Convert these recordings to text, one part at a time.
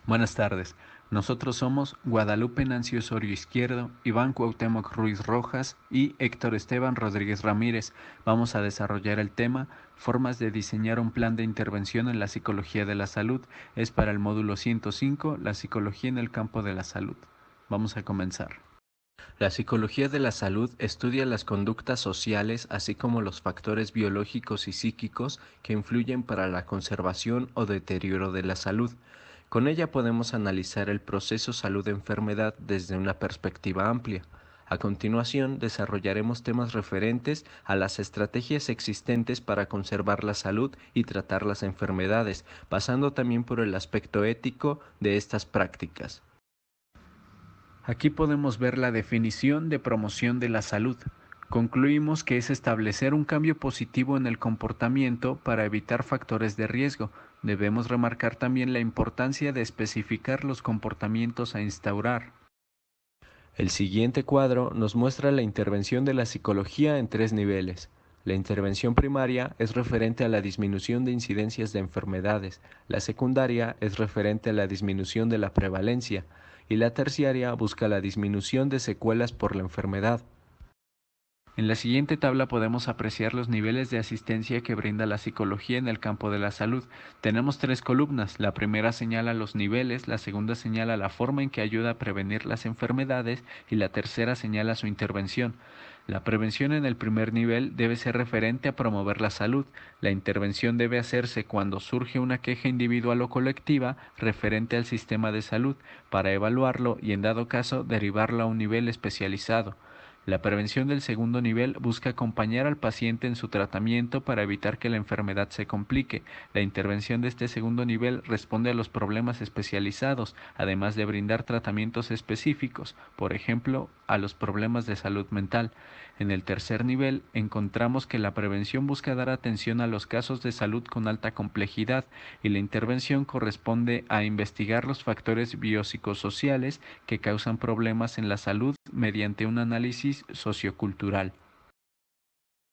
Buenas tardes. Nosotros somos Guadalupe Nancy Osorio Izquierdo, Iván Cuauhtémoc Ruiz Rojas y Héctor Esteban Rodríguez Ramírez. Vamos a desarrollar el tema Formas de diseñar un plan de intervención en la psicología de la salud. Es para el módulo 105, la psicología en el campo de la salud. Vamos a comenzar. La psicología de la salud estudia las conductas sociales así como los factores biológicos y psíquicos que influyen para la conservación o deterioro de la salud. Con ella podemos analizar el proceso salud-enfermedad desde una perspectiva amplia. A continuación, desarrollaremos temas referentes a las estrategias existentes para conservar la salud y tratar las enfermedades, pasando también por el aspecto ético de estas prácticas. Aquí podemos ver la definición de promoción de la salud. Concluimos que es establecer un cambio positivo en el comportamiento para evitar factores de riesgo. Debemos remarcar también la importancia de especificar los comportamientos a instaurar. El siguiente cuadro nos muestra la intervención de la psicología en 3 niveles. La intervención primaria es referente a la disminución de incidencias de enfermedades, la secundaria es referente a la disminución de la prevalencia y la terciaria busca la disminución de secuelas por la enfermedad. En la siguiente tabla podemos apreciar los niveles de asistencia que brinda la psicología en el campo de la salud. Tenemos 3 columnas. La primera señala los niveles, la segunda señala la forma en que ayuda a prevenir las enfermedades y la tercera señala su intervención. La prevención en el primer nivel debe ser referente a promover la salud. La intervención debe hacerse cuando surge una queja individual o colectiva referente al sistema de salud, para evaluarlo y en dado caso derivarlo a un nivel especializado. La prevención del segundo nivel busca acompañar al paciente en su tratamiento para evitar que la enfermedad se complique. La intervención de este segundo nivel responde a los problemas especializados, además de brindar tratamientos específicos, por ejemplo, a los problemas de salud mental. En el tercer nivel encontramos que la prevención busca dar atención a los casos de salud con alta complejidad y la intervención corresponde a investigar los factores biopsicosociales que causan problemas en la salud mediante un análisis sociocultural.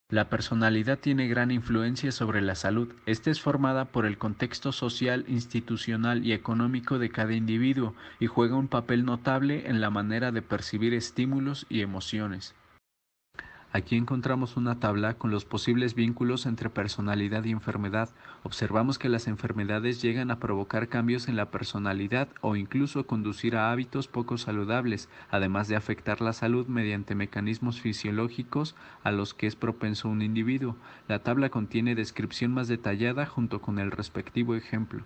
La personalidad tiene gran influencia sobre la salud. Esta es formada por el contexto social, institucional y económico de cada individuo y juega un papel notable en la manera de percibir estímulos y emociones. Aquí encontramos una tabla con los posibles vínculos entre personalidad y enfermedad. Observamos que las enfermedades llegan a provocar cambios en la personalidad o incluso conducir a hábitos poco saludables, además de afectar la salud mediante mecanismos fisiológicos a los que es propenso un individuo. La tabla contiene descripción más detallada junto con el respectivo ejemplo.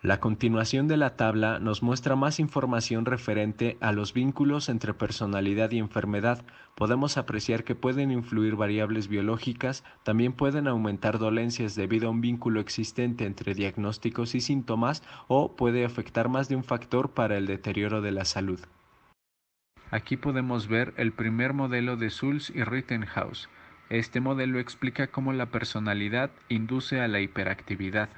La continuación de la tabla nos muestra más información referente a los vínculos entre personalidad y enfermedad. Podemos apreciar que pueden influir variables biológicas, también pueden aumentar dolencias debido a un vínculo existente entre diagnósticos y síntomas, o puede afectar más de un factor para el deterioro de la salud. Aquí podemos ver el primer modelo de Schultz y Rittenhouse. Este modelo explica cómo la personalidad induce a la hiperactividad.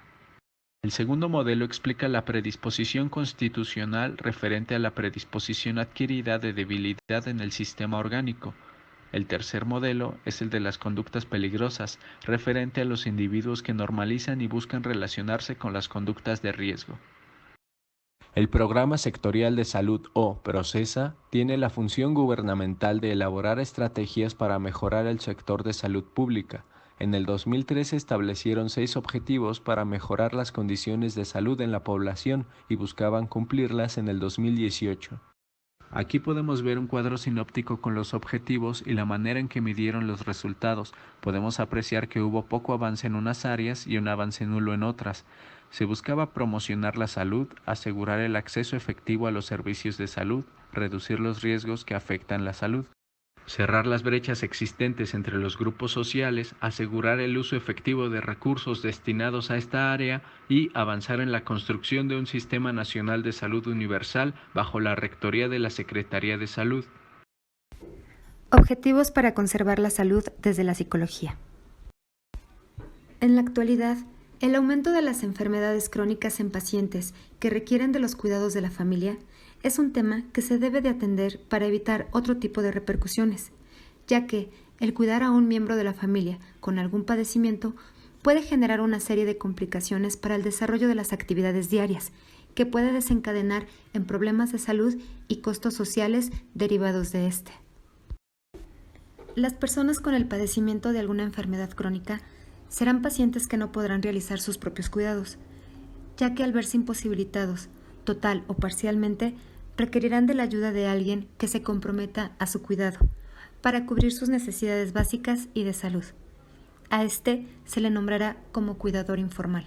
El segundo modelo explica la predisposición constitucional referente a la predisposición adquirida de debilidad en el sistema orgánico. El tercer modelo es el de las conductas peligrosas, referente a los individuos que normalizan y buscan relacionarse con las conductas de riesgo. El Programa Sectorial de Salud o PROCESA tiene la función gubernamental de elaborar estrategias para mejorar el sector de salud pública. En el 2013 establecieron 6 objetivos para mejorar las condiciones de salud en la población y buscaban cumplirlas en el 2018. Aquí podemos ver un cuadro sinóptico con los objetivos y la manera en que midieron los resultados. Podemos apreciar que hubo poco avance en unas áreas y un avance nulo en otras. Se buscaba promocionar la salud, asegurar el acceso efectivo a los servicios de salud, reducir los riesgos que afectan la salud, cerrar las brechas existentes entre los grupos sociales, asegurar el uso efectivo de recursos destinados a esta área y avanzar en la construcción de un sistema nacional de salud universal bajo la rectoría de la Secretaría de Salud. Objetivos para conservar la salud desde la psicología. En la actualidad, el aumento de las enfermedades crónicas en pacientes que requieren de los cuidados de la familia es un tema que se debe de atender para evitar otro tipo de repercusiones, ya que el cuidar a un miembro de la familia con algún padecimiento puede generar una serie de complicaciones para el desarrollo de las actividades diarias, que puede desencadenar en problemas de salud y costos sociales derivados de este. Las personas con el padecimiento de alguna enfermedad crónica serán pacientes que no podrán realizar sus propios cuidados, ya que al verse imposibilitados, total o parcialmente, requerirán de la ayuda de alguien que se comprometa a su cuidado, para cubrir sus necesidades básicas y de salud. A este se le nombrará como cuidador informal.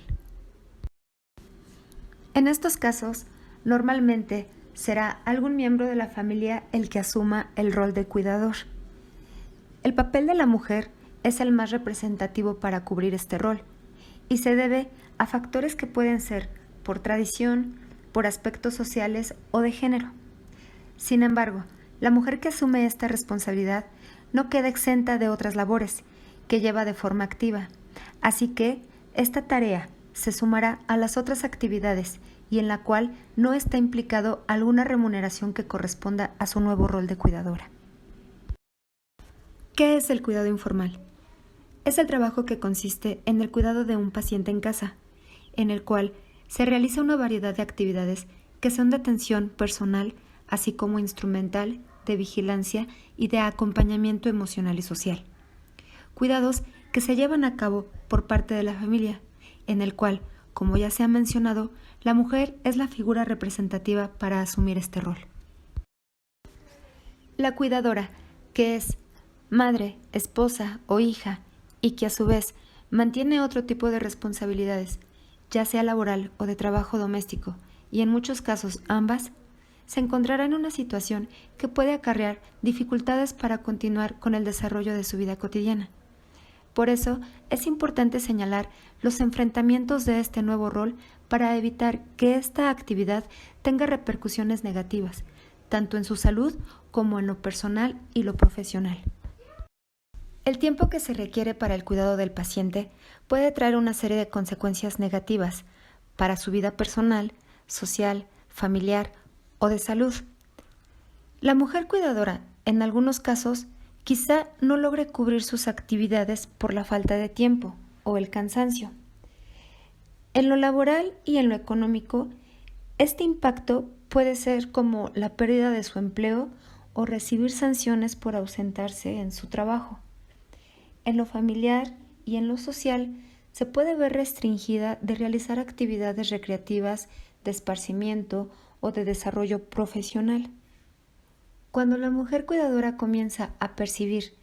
En estos casos, normalmente será algún miembro de la familia el que asuma el rol de cuidador. El papel de la mujer es el más representativo para cubrir este rol y se debe a factores que pueden ser por tradición, por aspectos sociales o de género. Sin embargo, la mujer que asume esta responsabilidad no queda exenta de otras labores que lleva de forma activa, así que esta tarea se sumará a las otras actividades y en la cual no está implicado alguna remuneración que corresponda a su nuevo rol de cuidadora. ¿Qué es el cuidado informal? Es el trabajo que consiste en el cuidado de un paciente en casa, en el cual se realiza una variedad de actividades que son de atención personal, así como instrumental, de vigilancia y de acompañamiento emocional y social. Cuidados que se llevan a cabo por parte de la familia, en el cual, como ya se ha mencionado, la mujer es la figura representativa para asumir este rol. La cuidadora, que es madre, esposa o hija, y que a su vez mantiene otro tipo de responsabilidades, ya sea laboral o de trabajo doméstico, y en muchos casos ambas, se encontrará en una situación que puede acarrear dificultades para continuar con el desarrollo de su vida cotidiana. Por eso, es importante señalar los enfrentamientos de este nuevo rol para evitar que esta actividad tenga repercusiones negativas, tanto en su salud como en lo personal y lo profesional. El tiempo que se requiere para el cuidado del paciente puede traer una serie de consecuencias negativas para su vida personal, social, familiar o de salud. La mujer cuidadora, en algunos casos, quizá no logre cubrir sus actividades por la falta de tiempo o el cansancio. En lo laboral y en lo económico, este impacto puede ser como la pérdida de su empleo o recibir sanciones por ausentarse en su trabajo. En lo familiar y en lo social, se puede ver restringida de realizar actividades recreativas, de esparcimiento o de desarrollo profesional. Cuando la mujer cuidadora comienza a percibir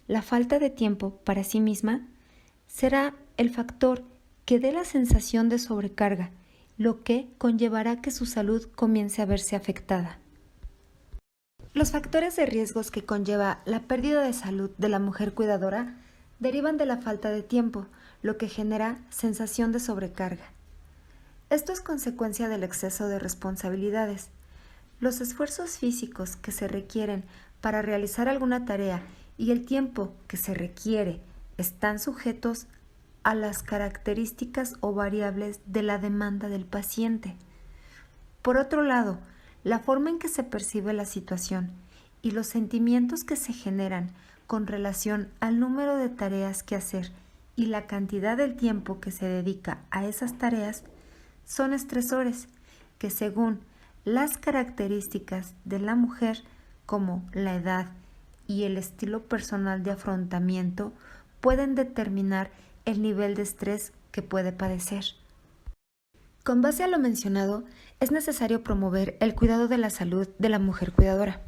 la falta de tiempo para sí misma, será el factor que dé la sensación de sobrecarga, lo que conllevará que su salud comience a verse afectada. Los factores de riesgos que conlleva la pérdida de salud de la mujer cuidadora derivan de la falta de tiempo, lo que genera sensación de sobrecarga. Esto es consecuencia del exceso de responsabilidades. Los esfuerzos físicos que se requieren para realizar alguna tarea y el tiempo que se requiere están sujetos a las características o variables de la demanda del paciente. Por otro lado, la forma en que se percibe la situación y los sentimientos que se generan con relación al número de tareas que hacer y la cantidad del tiempo que se dedica a esas tareas son estresores que, según las características de la mujer, como la edad y el estilo personal de afrontamiento, pueden determinar el nivel de estrés que puede padecer. Con base a lo mencionado, es necesario promover el cuidado de la salud de la mujer cuidadora.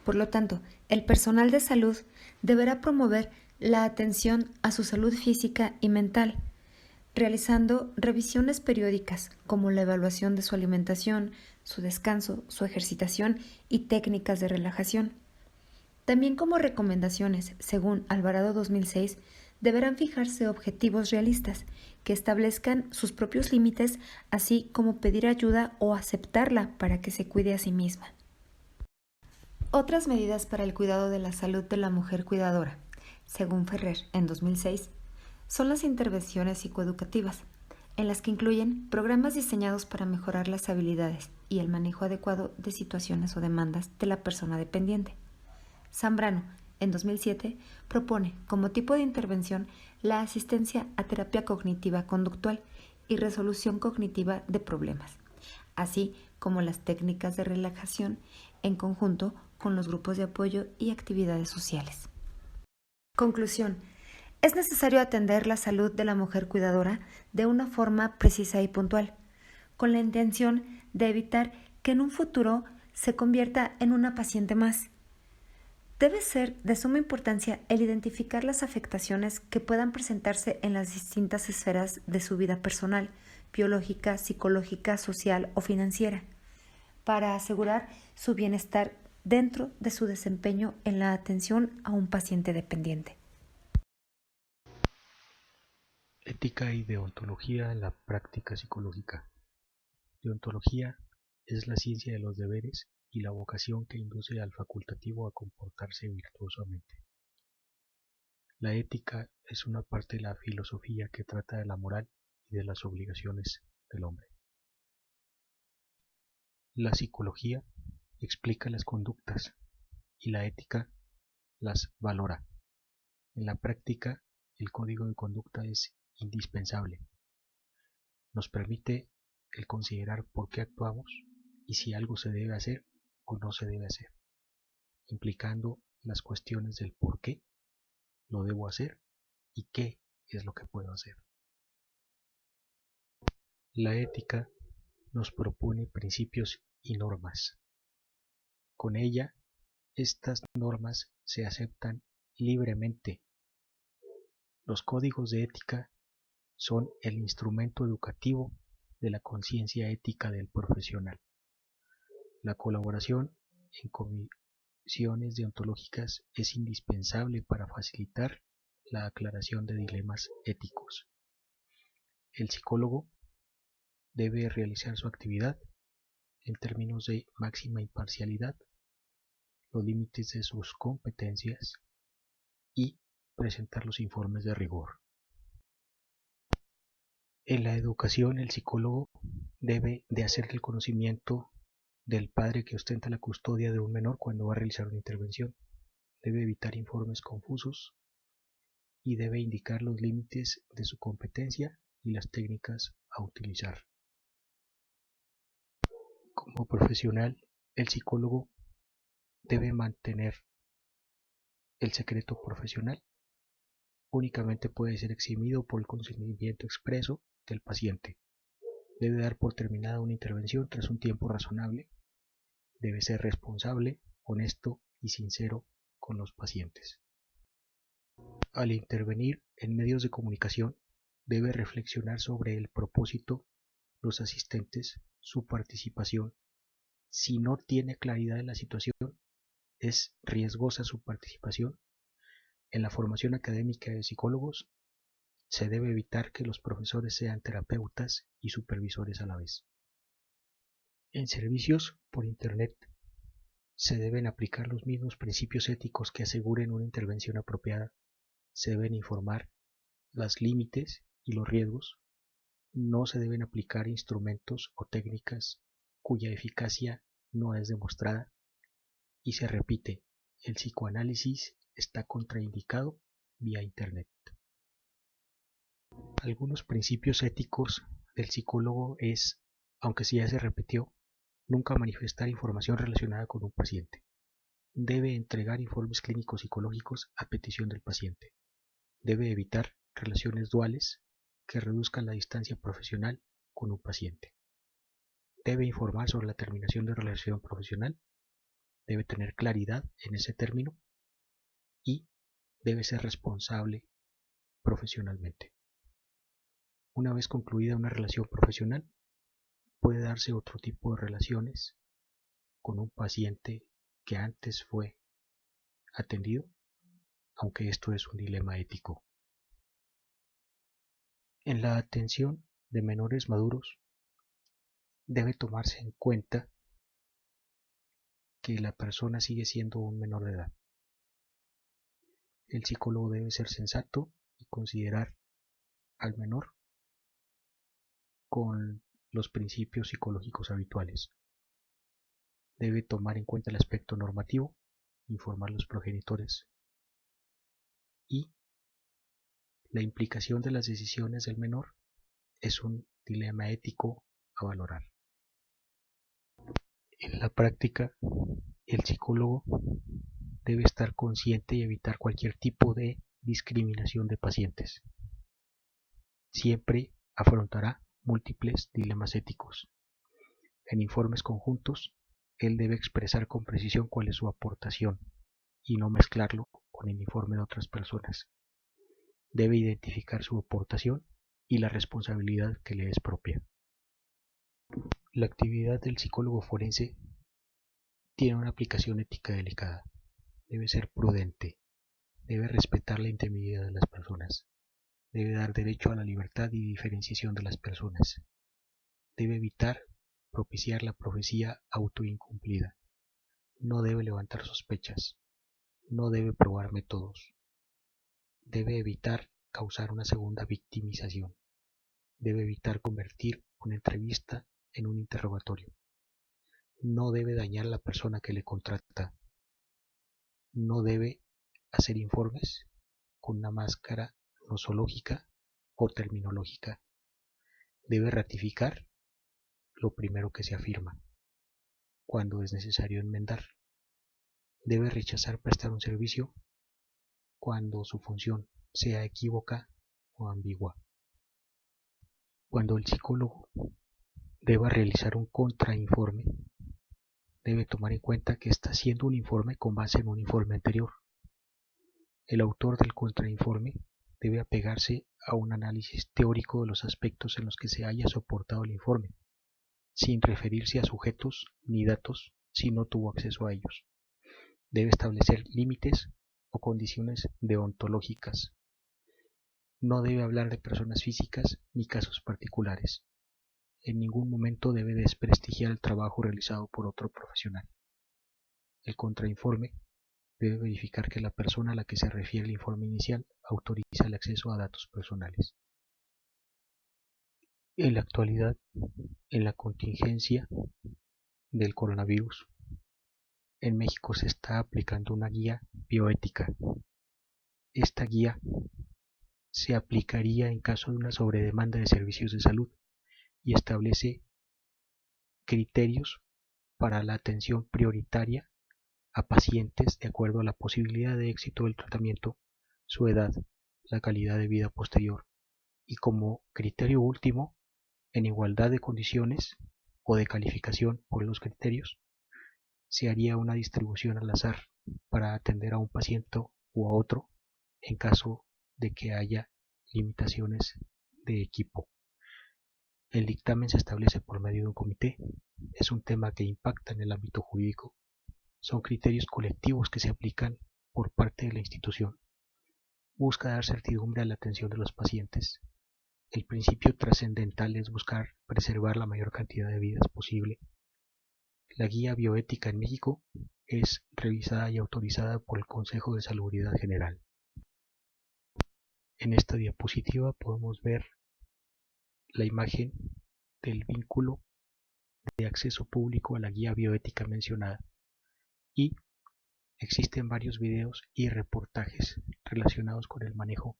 Por lo tanto, el personal de salud deberá promover la atención a su salud física y mental, realizando revisiones periódicas como la evaluación de su alimentación, su descanso, su ejercitación y técnicas de relajación. También como recomendaciones, según Alvarado 2006, deberán fijarse objetivos realistas que establezcan sus propios límites, así como pedir ayuda o aceptarla para que se cuide a sí misma. Otras medidas para el cuidado de la salud de la mujer cuidadora, según Ferrer en 2006, son las intervenciones psicoeducativas, en las que incluyen programas diseñados para mejorar las habilidades y el manejo adecuado de situaciones o demandas de la persona dependiente. Zambrano, en 2007, propone como tipo de intervención la asistencia a terapia cognitiva conductual y resolución cognitiva de problemas, así como las técnicas de relajación en conjunto con los grupos de apoyo y actividades sociales. Conclusión. Es necesario atender la salud de la mujer cuidadora de una forma precisa y puntual, con la intención de evitar que en un futuro se convierta en una paciente más. Debe ser de suma importancia el identificar las afectaciones que puedan presentarse en las distintas esferas de su vida personal, biológica, psicológica, social o financiera, para asegurar su bienestar dentro de su desempeño en la atención a un paciente dependiente. Ética y deontología en la práctica psicológica. Deontología es la ciencia de los deberes y la vocación que induce al facultativo a comportarse virtuosamente. La ética es una parte de la filosofía que trata de la moral y de las obligaciones del hombre. La psicología explica las conductas y la ética las valora. En la práctica, el código de conducta es indispensable. Nos permite el considerar por qué actuamos y si algo se debe hacer o no se debe hacer, implicando las cuestiones del por qué lo debo hacer y qué es lo que puedo hacer. La ética nos propone principios y normas. Con ella, estas normas se aceptan libremente. Los códigos de ética son el instrumento educativo de la conciencia ética del profesional. La colaboración en comisiones deontológicas es indispensable para facilitar la aclaración de dilemas éticos. El psicólogo debe realizar su actividad en términos de máxima imparcialidad, los límites de sus competencias y presentar los informes de rigor. En la educación, el psicólogo debe de hacer el conocimiento del padre que ostenta la custodia de un menor cuando va a realizar una intervención. Debe evitar informes confusos y debe indicar los límites de su competencia y las técnicas a utilizar. Como profesional, el psicólogo debe mantener el secreto profesional. Únicamente puede ser eximido por el consentimiento expreso del paciente. Debe dar por terminada una intervención tras un tiempo razonable. Debe ser responsable, honesto y sincero con los pacientes. Al intervenir en medios de comunicación, debe reflexionar sobre el propósito, los asistentes, su participación. Si no tiene claridad de la situación, es riesgosa su participación. En la formación académica de psicólogos, se debe evitar que los profesores sean terapeutas y supervisores a la vez. En servicios por Internet, se deben aplicar los mismos principios éticos que aseguren una intervención apropiada. Se deben informar los límites y los riesgos. No se deben aplicar instrumentos o técnicas cuya eficacia no es demostrada. Y se repite, el psicoanálisis está contraindicado vía Internet. Algunos principios éticos del psicólogo es, aunque si ya se repitió, nunca manifestar información relacionada con un paciente. Debe entregar informes clínicos psicológicos a petición del paciente. Debe evitar relaciones duales que reduzcan la distancia profesional con un paciente. Debe informar sobre la terminación de relación profesional. Debe tener claridad en ese término y debe ser responsable profesionalmente. Una vez concluida una relación profesional, puede darse otro tipo de relaciones con un paciente que antes fue atendido, aunque esto es un dilema ético. En la atención de menores maduros debe tomarse en cuenta que la persona sigue siendo un menor de edad. El psicólogo debe ser sensato y considerar al menor con los principios psicológicos habituales. Debe tomar en cuenta el aspecto normativo, informar a los progenitores y la implicación de las decisiones del menor es un dilema ético a valorar. En la práctica, el psicólogo debe estar consciente y evitar cualquier tipo de discriminación de pacientes. Siempre afrontará múltiples dilemas éticos. En informes conjuntos, él debe expresar con precisión cuál es su aportación y no mezclarlo con el informe de otras personas. Debe identificar su aportación y la responsabilidad que le es propia. La actividad del psicólogo forense tiene una aplicación ética delicada. Debe ser prudente, debe respetar la intimidad de las personas, debe dar derecho a la libertad y diferenciación de las personas, debe evitar propiciar la profecía autoincumplida, no debe levantar sospechas, no debe probar métodos, debe evitar causar una segunda victimización, debe evitar convertir una entrevista en un interrogatorio, no debe dañar a la persona que le contrata, no debe hacer informes con una máscara nosológica o terminológica, debe ratificar lo primero que se afirma, cuando es necesario enmendar, debe rechazar prestar un servicio cuando su función sea equívoca o ambigua. Cuando el psicólogo deba realizar un contrainforme, debe tomar en cuenta que está haciendo un informe con base en un informe anterior. El autor del contrainforme debe apegarse a un análisis teórico de los aspectos en los que se haya soportado el informe, sin referirse a sujetos ni datos si no tuvo acceso a ellos. Debe establecer límites o condiciones deontológicas. No debe hablar de personas físicas ni casos particulares. En ningún momento debe desprestigiar el trabajo realizado por otro profesional. El contrainforme debe verificar que la persona a la que se refiere el informe inicial autoriza el acceso a datos personales. En la actualidad, en la contingencia del coronavirus, en México se está aplicando una guía bioética. Esta guía se aplicaría en caso de una sobredemanda de servicios de salud y establece criterios para la atención prioritaria a pacientes de acuerdo a la posibilidad de éxito del tratamiento, su edad, la calidad de vida posterior y como criterio último, en igualdad de condiciones o de calificación por los criterios, se haría una distribución al azar para atender a un paciente u a otro en caso de que haya limitaciones de equipo. El dictamen se establece por medio de un comité. Es un tema que impacta en el ámbito jurídico. Son criterios colectivos que se aplican por parte de la institución. Busca dar certidumbre a la atención de los pacientes. El principio trascendental es buscar preservar la mayor cantidad de vidas posible. La guía bioética en México es revisada y autorizada por el Consejo de Salubridad General. En esta diapositiva podemos ver la imagen del vínculo de acceso público a la guía bioética mencionada y existen varios videos y reportajes relacionados con el manejo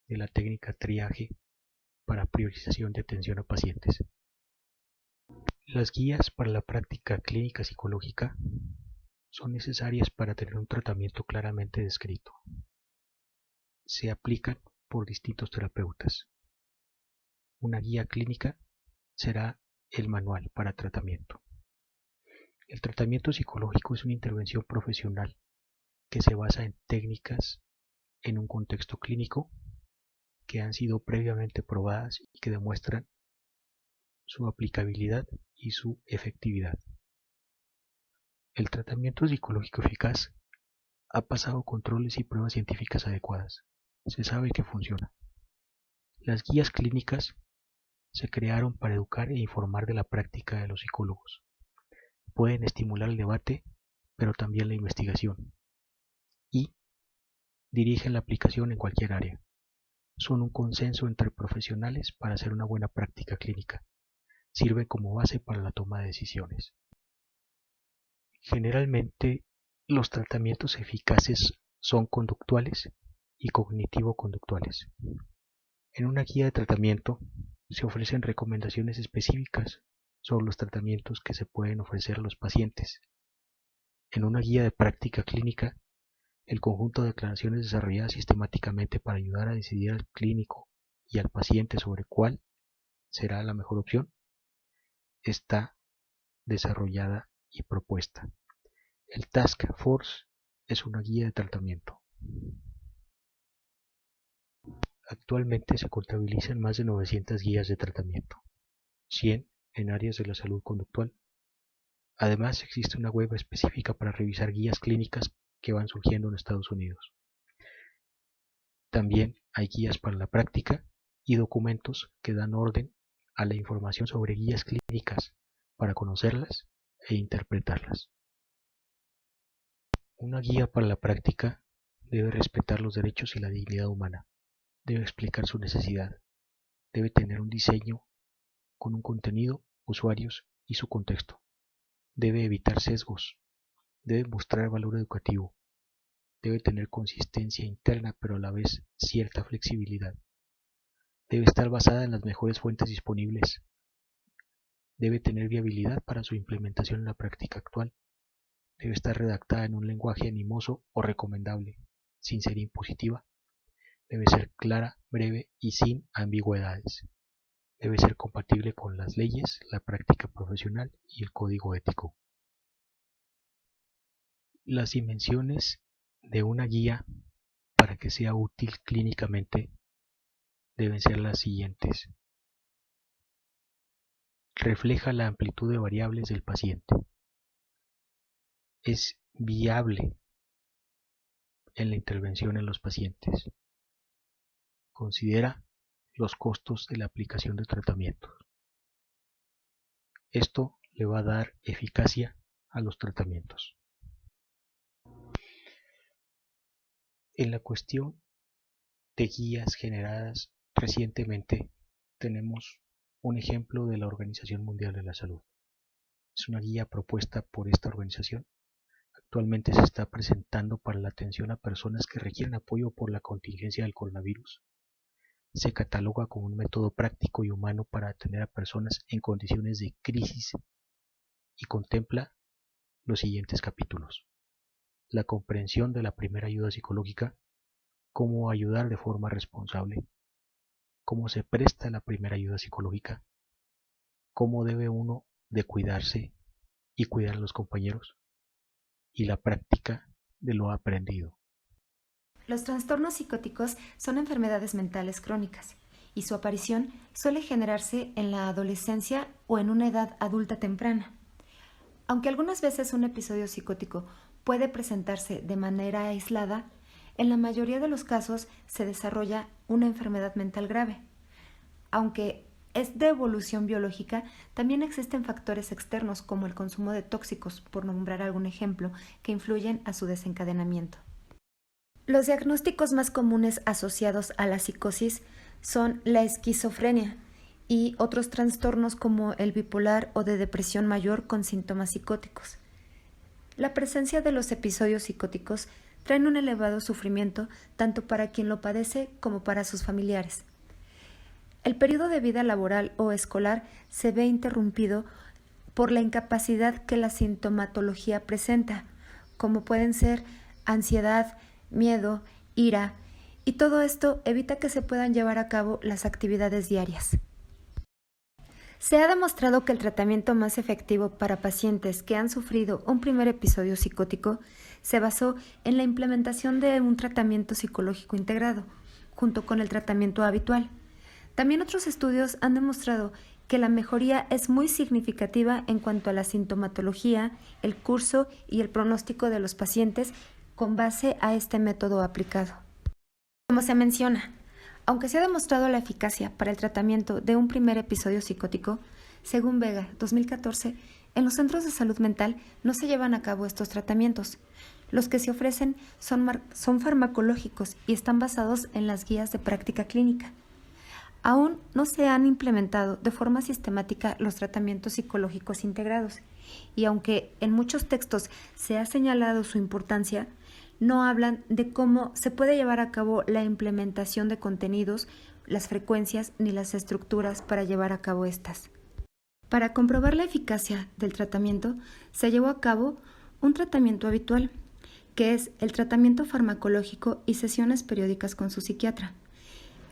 de la técnica triaje para priorización de atención a pacientes. Las guías para la práctica clínica psicológica son necesarias para tener un tratamiento claramente descrito. Se aplican por distintos terapeutas. Una guía clínica será el manual para tratamiento. El tratamiento psicológico es una intervención profesional que se basa en técnicas en un contexto clínico que han sido previamente probadas y que demuestran su aplicabilidad y su efectividad. El tratamiento psicológico eficaz ha pasado controles y pruebas científicas adecuadas. Se sabe que funciona. Las guías clínicas se crearon para educar e informar de la práctica de los psicólogos. Pueden estimular el debate, pero también la investigación. Y dirigen la aplicación en cualquier área. Son un consenso entre profesionales para hacer una buena práctica clínica. Sirven como base para la toma de decisiones. Generalmente, los tratamientos eficaces son conductuales y cognitivo-conductuales. En una guía de tratamiento se ofrecen recomendaciones específicas sobre los tratamientos que se pueden ofrecer a los pacientes. En una guía de práctica clínica, el conjunto de declaraciones desarrolladas sistemáticamente para ayudar a decidir al clínico y al paciente sobre cuál será la mejor opción está desarrollada y propuesta. El Task Force es una guía de tratamiento. Actualmente se contabilizan más de 900 guías de tratamiento, 100 en áreas de la salud conductual. Además, existe una web específica para revisar guías clínicas que van surgiendo en Estados Unidos. También hay guías para la práctica y documentos que dan orden a la información sobre guías clínicas para conocerlas e interpretarlas. Una guía para la práctica debe respetar los derechos y la dignidad humana, debe explicar su necesidad, debe tener un diseño con un contenido, usuarios y su contexto, debe evitar sesgos, debe mostrar valor educativo, debe tener consistencia interna pero a la vez cierta flexibilidad, debe estar basada en las mejores fuentes disponibles, debe tener viabilidad para su implementación en la práctica actual, debe estar redactada en un lenguaje animoso o recomendable, sin ser impositiva, debe ser clara, breve y sin ambigüedades, debe ser compatible con las leyes, la práctica profesional y el código ético. Las dimensiones de una guía para que sea útil clínicamente deben ser las siguientes. Refleja la amplitud de variables del paciente. Es viable en la intervención en los pacientes. Considera los costos de la aplicación de tratamientos. Esto le va a dar eficacia a los tratamientos. En la cuestión de guías generadas recientemente, tenemos un ejemplo de la Organización Mundial de la Salud. Es una guía propuesta por esta organización. Actualmente se está presentando para la atención a personas que requieren apoyo por la contingencia del coronavirus. Se cataloga como un método práctico y humano para atender a personas en condiciones de crisis y contempla los siguientes capítulos. La comprensión de la primera ayuda psicológica, cómo ayudar de forma responsable, cómo se presta la primera ayuda psicológica, cómo debe uno de cuidarse y cuidar a los compañeros, y la práctica de lo aprendido. Los trastornos psicóticos son enfermedades mentales crónicas y su aparición suele generarse en la adolescencia o en una edad adulta temprana. Aunque algunas veces un episodio psicótico puede presentarse de manera aislada, en la mayoría de los casos se desarrolla una enfermedad mental grave. Aunque es de evolución biológica, también existen factores externos como el consumo de tóxicos, por nombrar algún ejemplo, que influyen a su desencadenamiento. Los diagnósticos más comunes asociados a la psicosis son la esquizofrenia y otros trastornos como el bipolar o de depresión mayor con síntomas psicóticos. La presencia de los episodios psicóticos traen un elevado sufrimiento tanto para quien lo padece como para sus familiares. El periodo de vida laboral o escolar se ve interrumpido por la incapacidad que la sintomatología presenta, como pueden ser ansiedad, miedo, ira, y todo esto evita que se puedan llevar a cabo las actividades diarias. Se ha demostrado que el tratamiento más efectivo para pacientes que han sufrido un primer episodio psicótico se basó en la implementación de un tratamiento psicológico integrado, junto con el tratamiento habitual. También otros estudios han demostrado que la mejoría es muy significativa en cuanto a la sintomatología, el curso y el pronóstico de los pacientes con base a este método aplicado. Como se menciona, aunque se ha demostrado la eficacia para el tratamiento de un primer episodio psicótico, según Vega 2014, en los centros de salud mental no se llevan a cabo estos tratamientos. Los que se ofrecen son farmacológicos y están basados en las guías de práctica clínica. Aún no se han implementado de forma sistemática los tratamientos psicológicos integrados, y aunque en muchos textos se ha señalado su importancia, no hablan de cómo se puede llevar a cabo la implementación de contenidos, las frecuencias ni las estructuras para llevar a cabo estas. Para comprobar la eficacia del tratamiento, se llevó a cabo un tratamiento habitual, que es el tratamiento farmacológico y sesiones periódicas con su psiquiatra.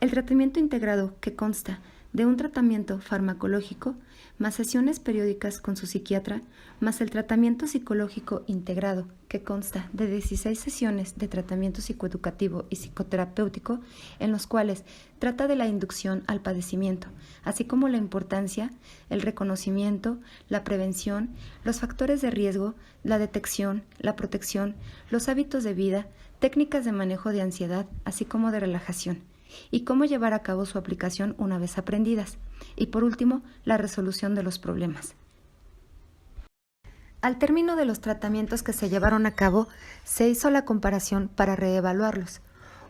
El tratamiento integrado, que consta de un tratamiento farmacológico, más sesiones periódicas con su psiquiatra, más el tratamiento psicológico integrado, que consta de 16 sesiones de tratamiento psicoeducativo y psicoterapéutico, en los cuales trata de la inducción al padecimiento, así como la importancia, el reconocimiento, la prevención, los factores de riesgo, la detección, la protección, los hábitos de vida, técnicas de manejo de ansiedad, así como de relajación, y cómo llevar a cabo su aplicación una vez aprendidas, y por último, la resolución de los problemas. Al término de los tratamientos que se llevaron a cabo, se hizo la comparación para reevaluarlos,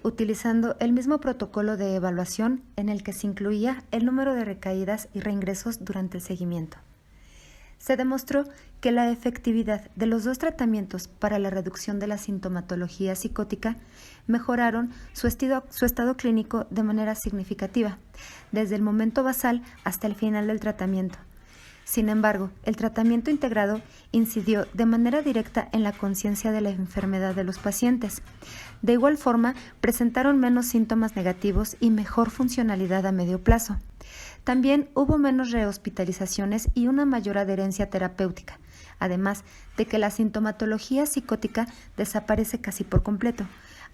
utilizando el mismo protocolo de evaluación en el que se incluía el número de recaídas y reingresos durante el seguimiento. Se demostró que la efectividad de los dos tratamientos para la reducción de la sintomatología psicótica mejoraron su estado clínico de manera significativa, desde el momento basal hasta el final del tratamiento. Sin embargo, el tratamiento integrado incidió de manera directa en la conciencia de la enfermedad de los pacientes. De igual forma, presentaron menos síntomas negativos y mejor funcionalidad a medio plazo. También hubo menos rehospitalizaciones y una mayor adherencia terapéutica, además de que la sintomatología psicótica desaparece casi por completo,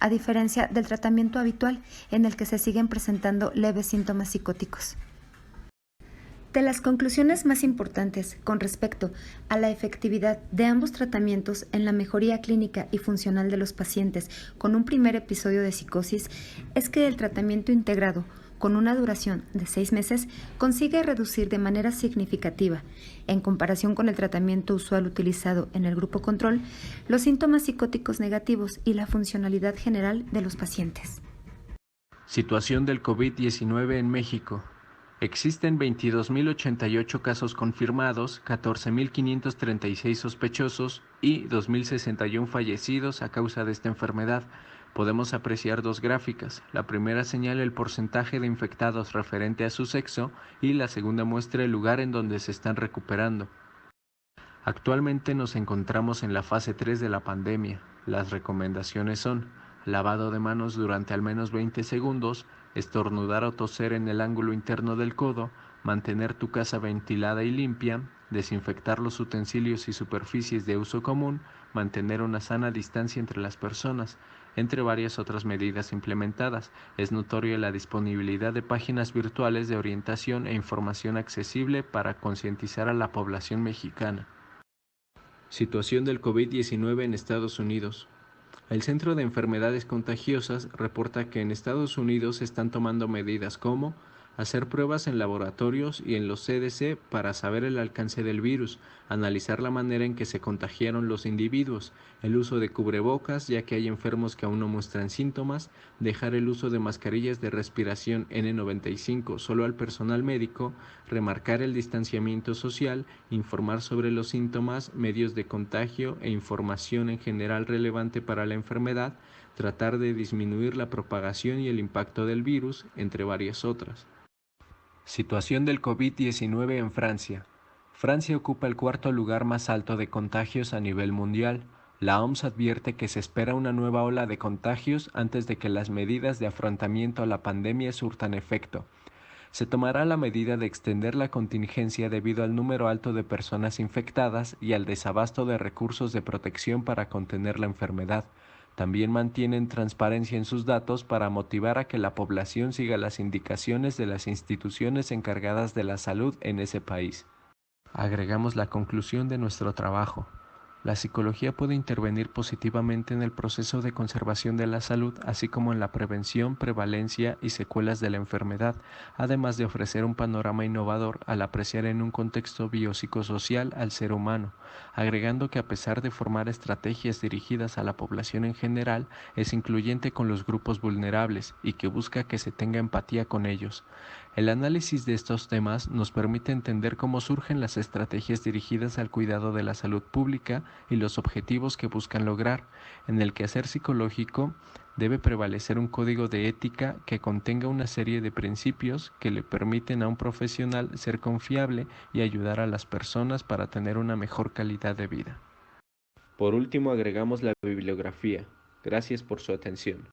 a diferencia del tratamiento habitual en el que se siguen presentando leves síntomas psicóticos. De las conclusiones más importantes con respecto a la efectividad de ambos tratamientos en la mejoría clínica y funcional de los pacientes con un primer episodio de psicosis es que el tratamiento integrado, con una duración de 6 meses, consigue reducir de manera significativa, en comparación con el tratamiento usual utilizado en el grupo control, los síntomas psicóticos negativos y la funcionalidad general de los pacientes. Situación del COVID-19 en México. Existen 22.088 casos confirmados, 14.536 sospechosos y 2.061 fallecidos a causa de esta enfermedad. Podemos apreciar dos gráficas. La primera señala el porcentaje de infectados referente a su sexo y la segunda muestra el lugar en donde se están recuperando. Actualmente nos encontramos en la fase 3 de la pandemia. Las recomendaciones son: lavado de manos durante al menos 20 segundos, estornudar o toser en el ángulo interno del codo, mantener tu casa ventilada y limpia, desinfectar los utensilios y superficies de uso común, mantener una sana distancia entre las personas, entre varias otras medidas implementadas. Es notoria la disponibilidad de páginas virtuales de orientación e información accesible para concientizar a la población mexicana. Situación del COVID-19 en Estados Unidos. El Centro de Enfermedades Contagiosas reporta que en Estados Unidos se están tomando medidas como hacer pruebas en laboratorios y en los CDC para saber el alcance del virus, analizar la manera en que se contagiaron los individuos, el uso de cubrebocas ya que hay enfermos que aún no muestran síntomas, dejar el uso de mascarillas de respiración N95 solo al personal médico, remarcar el distanciamiento social, informar sobre los síntomas, medios de contagio e información en general relevante para la enfermedad, tratar de disminuir la propagación y el impacto del virus, entre varias otras. Situación del COVID-19 en Francia. Francia ocupa el cuarto lugar más alto de contagios a nivel mundial. La OMS advierte que se espera una nueva ola de contagios antes de que las medidas de afrontamiento a la pandemia surtan efecto. Se tomará la medida de extender la contingencia debido al número alto de personas infectadas y al desabasto de recursos de protección para contener la enfermedad. También mantienen transparencia en sus datos para motivar a que la población siga las indicaciones de las instituciones encargadas de la salud en ese país. Agregamos la conclusión de nuestro trabajo. La psicología puede intervenir positivamente en el proceso de conservación de la salud, así como en la prevención, prevalencia y secuelas de la enfermedad, además de ofrecer un panorama innovador al apreciar en un contexto biopsicosocial al ser humano, agregando que a pesar de formar estrategias dirigidas a la población en general, es incluyente con los grupos vulnerables y que busca que se tenga empatía con ellos. El análisis de estos temas nos permite entender cómo surgen las estrategias dirigidas al cuidado de la salud pública y los objetivos que buscan lograr. En el quehacer psicológico, Debe prevalecer un código de ética que contenga una serie de principios que le permiten a un profesional ser confiable y ayudar a las personas para tener una mejor calidad de vida. Por último, agregamos la bibliografía. Gracias por su atención.